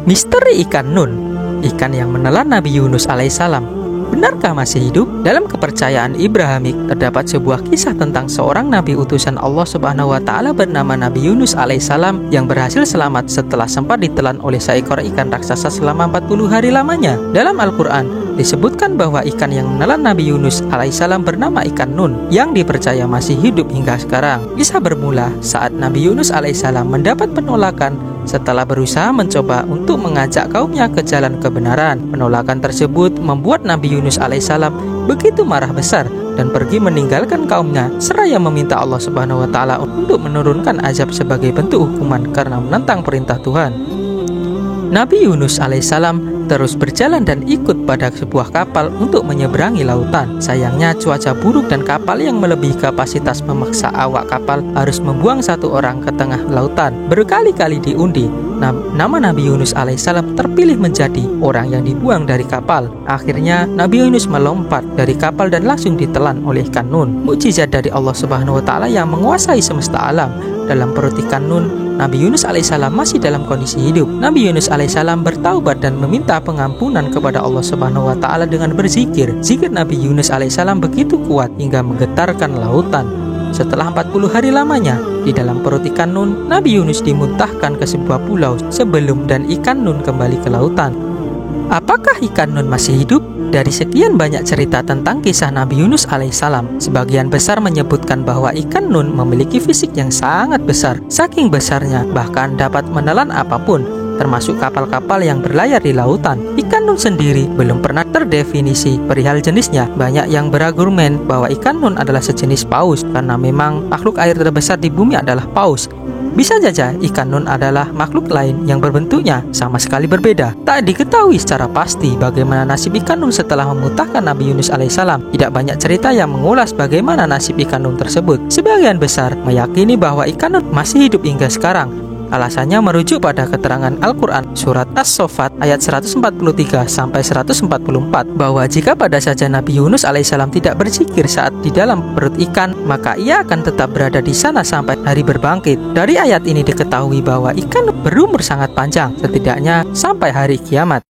Misteri ikan Nun, ikan yang menelan Nabi Yunus alaihissalam, benarkah masih hidup? Dalam kepercayaan Ibrahimik terdapat sebuah kisah tentang seorang nabi utusan Allah Subhanahu wa taala bernama Nabi Yunus alaihissalam yang berhasil selamat setelah sempat ditelan oleh seekor ikan raksasa selama 40 hari lamanya. Dalam Al-Qur'an disebutkan bahwa ikan yang menelan Nabi Yunus alaihissalam bernama ikan Nun yang dipercaya masih hidup hingga sekarang. Kisah bermula saat Nabi Yunus alaihissalam mendapat penolakan setelah berusaha mencoba untuk mengajak kaumnya ke jalan kebenaran. Penolakan tersebut membuat Nabi Yunus alaihissalam begitu marah besar dan pergi meninggalkan kaumnya seraya meminta Allah Subhanahu wa taala untuk menurunkan azab sebagai bentuk hukuman karena menentang perintah Tuhan. Nabi Yunus alaihissalam terus berjalan dan ikut pada sebuah kapal untuk menyeberangi lautan. Sayangnya cuaca buruk dan kapal yang melebihi kapasitas memaksa awak kapal harus membuang satu orang ke tengah lautan. Berkali-kali diundi, nama Nabi Yunus alaihissalam terpilih menjadi orang yang dibuang dari kapal. Akhirnya Nabi Yunus melompat dari kapal dan langsung ditelan oleh ikan Nun. Mukjizat dari Allah Subhanahu wa taala yang menguasai semesta alam. Dalam perut ikan Nun, Nabi Yunus alaihissalam masih dalam kondisi hidup. Nabi Yunus alaihissalam bertaubat dan meminta pengampunan kepada Allah Subhanahu wa taala dengan berzikir. Zikir Nabi Yunus alaihissalam begitu kuat hingga menggetarkan lautan. Setelah 40 hari lamanya di dalam perut ikan Nun, Nabi Yunus dimuntahkan ke sebuah pulau sebelum dan ikan Nun kembali ke lautan. Apakah ikan Nun masih hidup? Dari sekian banyak cerita tentang kisah Nabi Yunus alaihissalam, sebagian besar menyebutkan bahwa ikan Nun memiliki fisik yang sangat besar. Saking besarnya bahkan dapat menelan apapun, termasuk kapal-kapal yang berlayar di lautan. Ikan Nun sendiri belum pernah terdefinisi perihal jenisnya. Banyak yang berargumen bahwa ikan Nun adalah sejenis paus karena memang makhluk air terbesar di bumi adalah paus. Bisa saja ikan Nun adalah makhluk lain yang berbentuknya sama sekali berbeda. Tak diketahui secara pasti bagaimana nasib ikan Nun setelah memuntahkan Nabi Yunus alaihissalam. Tidak banyak cerita yang mengulas bagaimana nasib ikan Nun tersebut. Sebagian besar meyakini bahwa ikan Nun masih hidup hingga sekarang. Alasannya merujuk pada keterangan Al-Quran surat As-Saffat ayat 143-144 bahwa jika pada saja Nabi Yunus alaihissalam tidak berzikir saat di dalam perut ikan, maka ia akan tetap berada di sana sampai hari berbangkit. Dari ayat ini diketahui bahwa ikan berumur sangat panjang, setidaknya sampai hari kiamat.